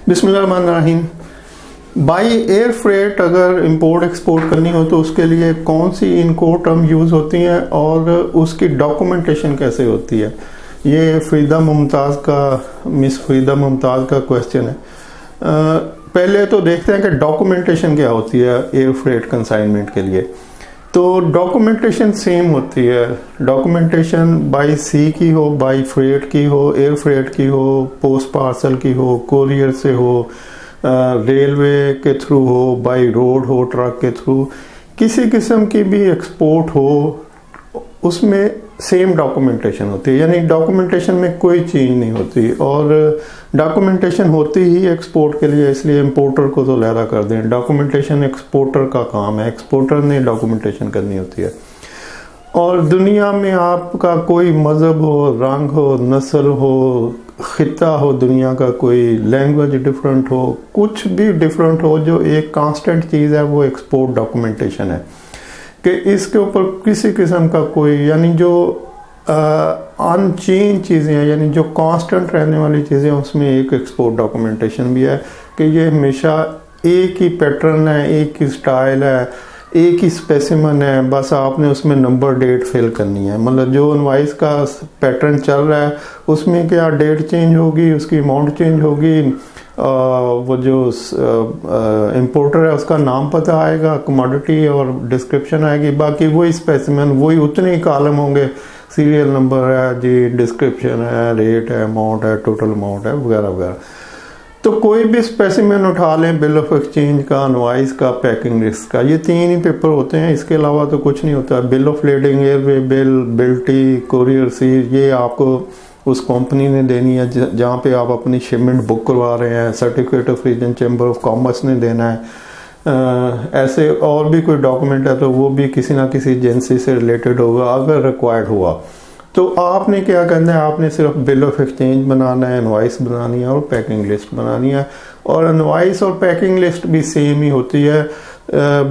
बिस्मिल्लाहिर्रहमानिर्रहीम। By air freight अगर import export करनी हो तो उसके लिए कौन सी इनकोड टर्म यूज़ होती हैं और उसकी डॉक्यूमेंटेशन कैसे होती है, ये मिस फ़रीदा मुमताज़ का क्वेश्चन है। पहले तो देखते हैं कि डॉक्यूमेंटेशन क्या होती है एयर फ्रेट कंसाइनमेंट के लिए। तो डॉक्यूमेंटेशन सेम होती है। डॉक्यूमेंटेशन बाई सी की हो, बाई फ्रेट की हो, एयर फ्रेट की हो, पोस्ट पार्सल की हो, कोरियर से हो, रेलवे के थ्रू हो, बाई रोड हो, ट्रक के थ्रू, किसी किस्म की भी एक्सपोर्ट हो, उसमें सेम डॉक्यूमेंटेशन होती है। यानी डॉक्यूमेंटेशन में कोई चेंज नहीं होती। और डॉक्यूमेंटेशन होती ही एक्सपोर्ट के लिए, इसलिए इंपोर्टर को तो लहरा कर दें। डॉक्यूमेंटेशन एक्सपोर्टर का काम है, एक्सपोर्टर ने डॉक्यूमेंटेशन करनी होती है। और दुनिया में आपका कोई मज़हब हो, रंग हो, नस्ल हो, ख़िता हो, दुनिया का कोई लैंग्वेज डिफरेंट हो, कुछ भी डिफरेंट हो, जो एक कांस्टेंट चीज़ है वो एक्सपोर्ट डॉक्यूमेंटेशन है कि इसके ऊपर किसी किस्म का कोई, यानी जो अनचेंज चीज़ें हैं, यानी जो कांस्टेंट रहने वाली चीज़ें, उसमें एक एक्सपोर्ट डॉक्यूमेंटेशन भी है कि ये हमेशा एक ही पैटर्न है, एक ही स्टाइल है, एक ही स्पेसिमन है, बस आपने उसमें नंबर डेट फिल करनी है। मतलब जो इनवॉइस का पैटर्न चल रहा है उसमें क्या डेट चेंज होगी, उसकी अमाउंट चेंज होगी, वो जो इंपोर्टर है उसका नाम पता आएगा, कमोडिटी और डिस्क्रिप्शन आएगी, बाकी वही स्पेसिमन, वही उतने ही कॉलम होंगे, सीरियल नंबर है जी, डिस्क्रिप्शन है, रेट है, अमाउंट है, टोटल अमाउंट है, वगैरह वगैरह। तो कोई भी स्पेसिमेन उठा लें, बिल ऑफ एक्सचेंज का, इनवॉइस का, पैकिंग लिस्ट का, ये तीन ही पेपर होते हैं, इसके अलावा तो कुछ नहीं होता। Bill of lading, airway bill, बिल्टी, कोरियर सीज, ये आपको उस कंपनी ने देनी है जहाँ पे आप अपनी शिपमेंट बुक करवा रहे हैं। Certificate of region chamber of commerce ने देना है। ऐसे और भी कोई डॉक्यूमेंट है तो वो भी किसी ना किसी एजेंसी से रिलेटेड होगा अगर रिक्वायर्ड हुआ। तो आपने क्या करना है, आपने सिर्फ बिल ऑफ एक्सचेंज बनाना है, इनवॉइस बनानी है और पैकिंग लिस्ट बनानी है। और इनवॉइस और पैकिंग लिस्ट भी सेम ही होती है,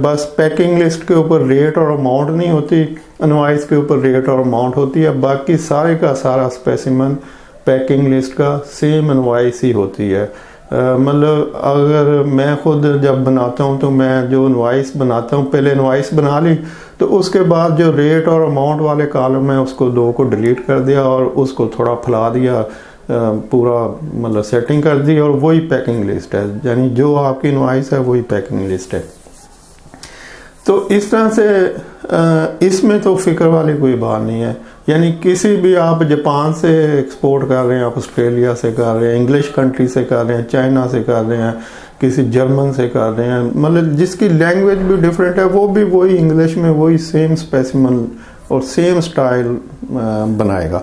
बस पैकिंग लिस्ट के ऊपर रेट और अमाउंट नहीं होती, इनवॉइस के ऊपर रेट और अमाउंट होती है। बाकी सारे का सारा स्पेसिमन पैकिंग लिस्ट का सेम इनवॉइस ही होती है। मतलब अगर मैं खुद जब बनाता हूँ तो मैं जो इनवॉइस बनाता हूँ, पहले इनवॉइस बना ली, तो उसके बाद जो रेट और अमाउंट वाले कॉलम है उसको दो को डिलीट कर दिया और उसको थोड़ा फैला दिया, पूरा मतलब सेटिंग कर दी, और वही पैकिंग लिस्ट है। यानी जो आपकी इनवॉइस है वही पैकिंग लिस्ट है। तो इस तरह से इसमें तो फिक्र वाली कोई बात नहीं है। यानी किसी भी, आप जापान से एक्सपोर्ट कर रहे हैं, आप ऑस्ट्रेलिया से कर रहे हैं, इंग्लिश कंट्री से कर रहे हैं, चाइना से कर रहे हैं, किसी जर्मन से कर रहे हैं, मतलब जिसकी लैंग्वेज भी डिफरेंट है, वो भी वही इंग्लिश में वही सेम स्पेसिमन और सेम स्टाइल बनाएगा।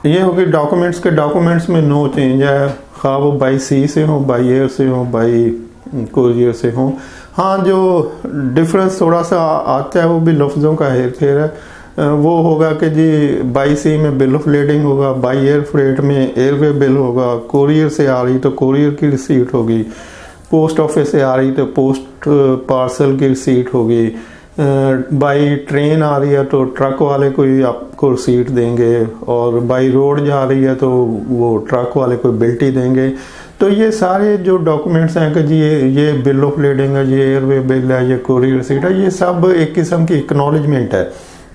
ये होगी डॉक्यूमेंट्स के, डॉक्यूमेंट्स में नो चेंज है, खा वो बाई सी से हो, बाई एयर से हो, बाई कोरियर से हो। हाँ, जो डिफरेंस थोड़ा सा आता है वो भी लफ्ज़ों का हेर फेर है। वो होगा कि जी बाई सी में बिल ऑफ लेडिंग होगा, बाई एयर फ्रेट में एयरवे बिल होगा, कोरियर से आ रही तो कोरियर की रिसीट होगी, पोस्ट ऑफिस से आ रही तो पोस्ट पार्सल की रिसीट होगी, बाई ट्रेन आ रही है तो ट्रक वाले कोई आपको रिसीट देंगे, और बाई रोड जा रही है तो वो ट्रक वाले कोई बिल्टी देंगे। तो ये सारे जो डॉक्यूमेंट्स हैं कि जी ये बिल ऑफ लेडिंग है, ये एयरवे बिल है, ये कोरियर रिसीट है, ये सब एक किस्म की एक्नॉलेजमेंट है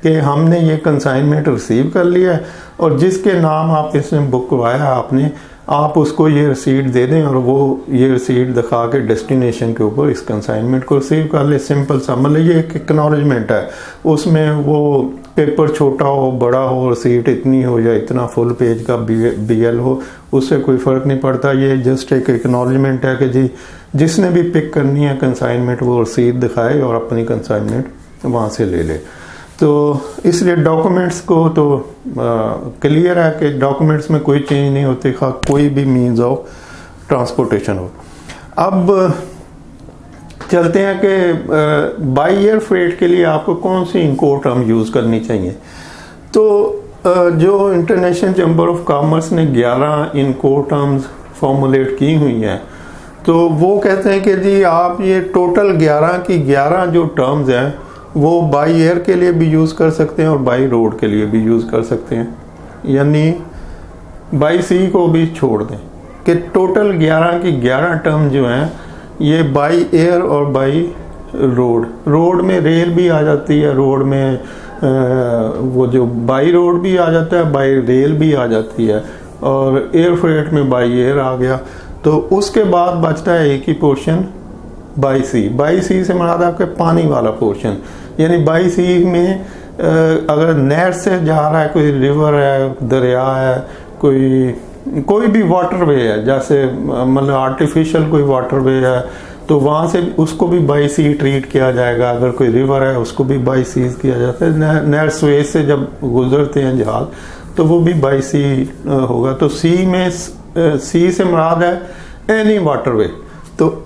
कि हमने ये कंसाइनमेंट रिसीव कर लिया है, और जिसके नाम आप इसने बुक करवाया आपने, आप उसको ये रिसीट दे दें और वो ये रिसीट दिखा के डेस्टिनेशन के ऊपर इस कंसाइनमेंट को रिसीव कर ले। सिंपल सा, मतलब ये एक एक्नॉलेजमेंट है। उसमें वो पेपर छोटा हो, बड़ा हो, रिसीट इतनी हो या इतना फुल पेज का BL हो, उससे कोई फ़र्क नहीं पड़ता। ये जस्ट एक एक्नॉलेजमेंट है कि जी जिसने भी पिक करनी है कंसाइनमेंट वो रिसीट दिखाए और अपनी कंसाइनमेंट वहाँ से ले ले। तो इसलिए डॉक्यूमेंट्स को तो क्लियर है कि डॉक्यूमेंट्स में कोई चेंज नहीं होती, खा कोई भी मीन्स ऑफ ट्रांसपोर्टेशन हो। अब चलते हैं कि बाई एयर फ्रेट के लिए आपको कौन सी इनकोड टर्म यूज़ करनी चाहिए। तो जो इंटरनेशनल चैम्बर ऑफ कॉमर्स ने 11 इनकोड टर्म्स फॉर्मुलेट की हुई हैं, तो वो कहते हैं कि जी आप ये टोटल 11 की 11 जो टर्म्स हैं वो बाई एयर के लिए भी यूज़ कर सकते हैं और बाई रोड के लिए भी यूज़ कर सकते हैं। यानी बाई सी को भी छोड़ दें, कि टोटल 11 की 11 टर्म जो हैं ये बाई एयर और बाई रोड में रेल भी आ जाती है, रोड में वो जो बाई रोड भी आ जाता है, बाई रेल भी आ जाती है, और एयर फ्रेट में बाई एयर आ गया। तो उसके बाद बचता है एक ही पोर्शन बाई सी। बाई सी से मुराद आपके पानी वाला पोर्शन, यानी बाई सी में अगर नहर से जा रहा है, कोई रिवर है, दरिया है, कोई भी वाटरवे है, जैसे मतलब आर्टिफिशियल कोई वाटरवे है, तो वहाँ से उसको भी बाई सी ट्रीट किया जाएगा। अगर कोई रिवर है उसको भी बाई सी किया जाता है। नहर स्वेज से जब गुजरते हैं जहाज तो वो भी बाई सी होगा। तो सी में सी से मुराद है एनी वाटरवे, तो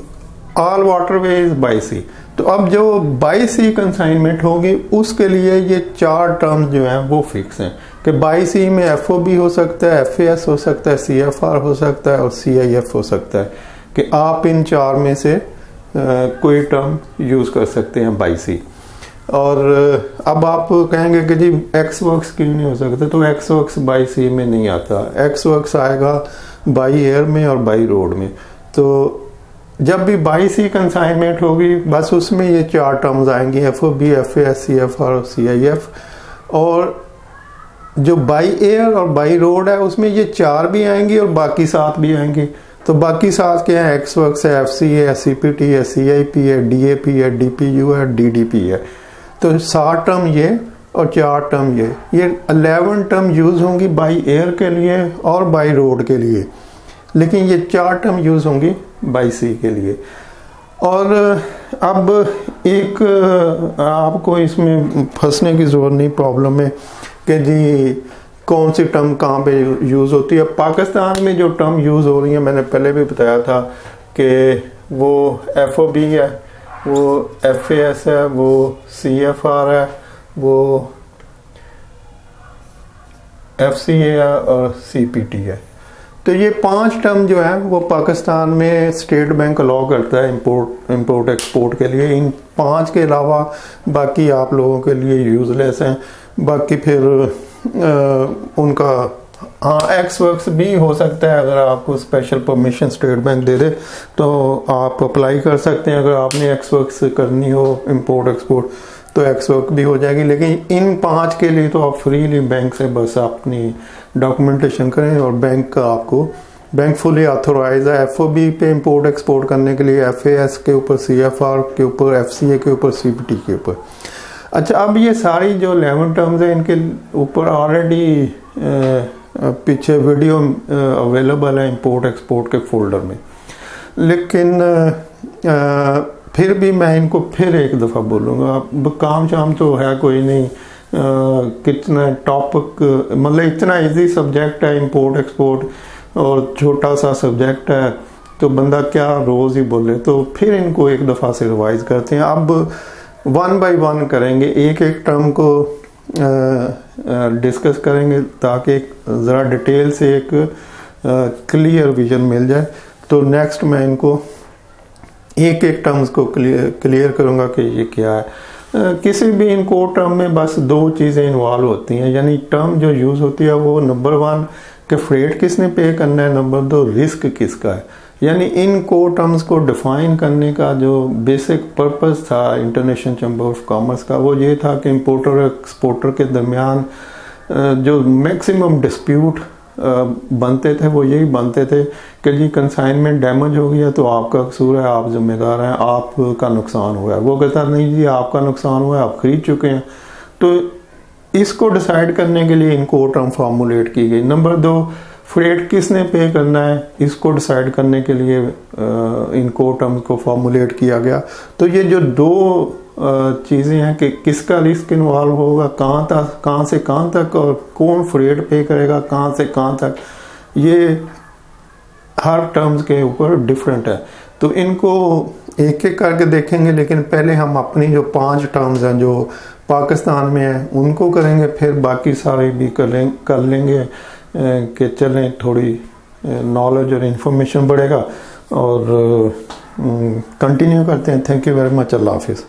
ऑल वाटरवे इज बाई सी। तो अब जो बाई सी कंसाइनमेंट होगी उसके लिए ये 4 टर्म्स जो हैं वो फिक्स हैं कि बाई सी में FOB हो सकता है, FAS हो सकता है, CFR हो सकता है और CIF हो सकता है, कि आप इन 4 में से कोई टर्म यूज़ कर सकते हैं बाई सी। और अब आप कहेंगे कि जी एक्स वर्क्स क्यों नहीं हो सकता, तो एक्स वर्क्स बाई सी में नहीं आता, एक्स वर्क्स आएगा बाई एयर में और बाई रोड में। तो जब भी बाई सी कंसाइनमेंट होगी बस उसमें ये 4 टर्म्स आएंगी, FOB, FAS, CFR और CIF। और जो बाई एयर और बाई रोड है उसमें ये 4 भी आएंगी और बाकी 7 भी आएंगी। तो बाकी 7 क्या है, एक्स वर्क्स है, FC है, CPT है, CIP है, DAP है, DPU है, DDP है। तो 7 टर्म ये और 4 टर्म ये 11 टर्म यूज होंगी बाई एयर के लिए और बाई रोड के लिए, लेकिन ये 4 टर्म यूज होंगी बाई सी के लिए। और अब एक आपको इसमें फंसने की जरूरत नहीं प्रॉब्लम में कि जी कौन सी टर्म कहाँ पे यूज़ होती है। पाकिस्तान में जो टर्म यूज़ हो रही है मैंने पहले भी बताया था कि वो FOB है, वो FAS है, वो CFR है, वो FCA है और CPT है। तो ये 5 टर्म जो है वो पाकिस्तान में स्टेट बैंक अलाउ करता है इंपोर्ट एक्सपोर्ट के लिए। इन 5 के अलावा बाकी आप लोगों के लिए यूजलेस हैं। बाकी फिर उनका एक्स वर्क्स भी हो सकता है, अगर आपको स्पेशल परमिशन स्टेट बैंक दे दे तो आप अप्लाई कर सकते हैं। अगर आपने एक्स वर्क्स करनी हो इम्पोर्ट एक्सपोर्ट तो एक्स वर्क भी हो जाएगी। लेकिन इन 5 के लिए तो आप फ्रीली बैंक से बस अपनी डॉक्यूमेंटेशन करें और बैंक फुली ऑथोराइज है FOB पे इंपोर्ट एक्सपोर्ट करने के लिए, FAS के ऊपर, CFR के ऊपर, FCA के ऊपर, CPT के ऊपर। अच्छा, अब ये सारी जो 11 टर्म्स हैं इनके ऊपर ऑलरेडी पीछे वीडियो अवेलेबल है इंपोर्ट एक्सपोर्ट के फोल्डर में, लेकिन फिर भी मैं इनको फिर एक दफ़ा बोलूँगा। अब काम शाम तो है कोई नहीं, कितना टॉपिक मतलब इतना इजी सब्जेक्ट है इंपोर्ट एक्सपोर्ट और छोटा सा सब्जेक्ट है, तो बंदा क्या रोज़ ही बोले। तो फिर इनको एक दफ़ा से रिवाइज करते हैं। अब 1 बाय 1 करेंगे, एक टर्म को डिस्कस करेंगे ताकि ज़रा डिटेल से एक क्लियर विजन मिल जाए। तो नेक्स्ट मैं इनको एक टर्म्स को क्लियर करूँगा कि ये क्या है। किसी भी इनको टर्म में बस 2 चीज़ें इन्वॉल्व होती हैं, यानी टर्म जो यूज़ होती है वो नंबर 1 कि फ्रेट किसने पे करना है, नंबर 2 रिस्क किसका है। यानी इन को टर्म्स को डिफाइन करने का जो बेसिक पर्पस था इंटरनेशनल चैम्बर ऑफ कॉमर्स का वो ये था कि इंपोर्टर और एक्सपोर्टर के दरमियान जो मैक्सिमम डिस्प्यूट बनते थे वो यही बनते थे कि जी कंसाइनमेंट डैमेज हो गया तो आपका कसूर है, आप जिम्मेदार हैं, आपका नुकसान हुआ है। वो कहता नहीं जी आपका नुकसान हुआ है, आप खरीद चुके हैं। तो इसको डिसाइड करने के लिए इनको टर्म फार्मूलेट की गई। नंबर 2 फ्रेट किसने पे करना है, इसको डिसाइड करने के लिए इनको टर्म्स को फार्मूलेट किया गया। तो ये जो 2 चीज़ें हैं कि किसका रिस्क इन्वॉल्व होगा, कहाँ से कहाँ तक, और कौन फ्रेट पे करेगा कहाँ से कहाँ तक, ये हर टर्म्स के ऊपर डिफरेंट है। तो इनको एक करके देखेंगे, लेकिन पहले हम अपनी जो 5 टर्म्स हैं जो पाकिस्तान में हैं उनको करेंगे, फिर बाकी सारे भी कर लेंगे कि चलें थोड़ी नॉलेज और इन्फॉर्मेशन बढ़ेगा। और कंटिन्यू करते हैं। Thank you very much. अल्लाह हाफिज़।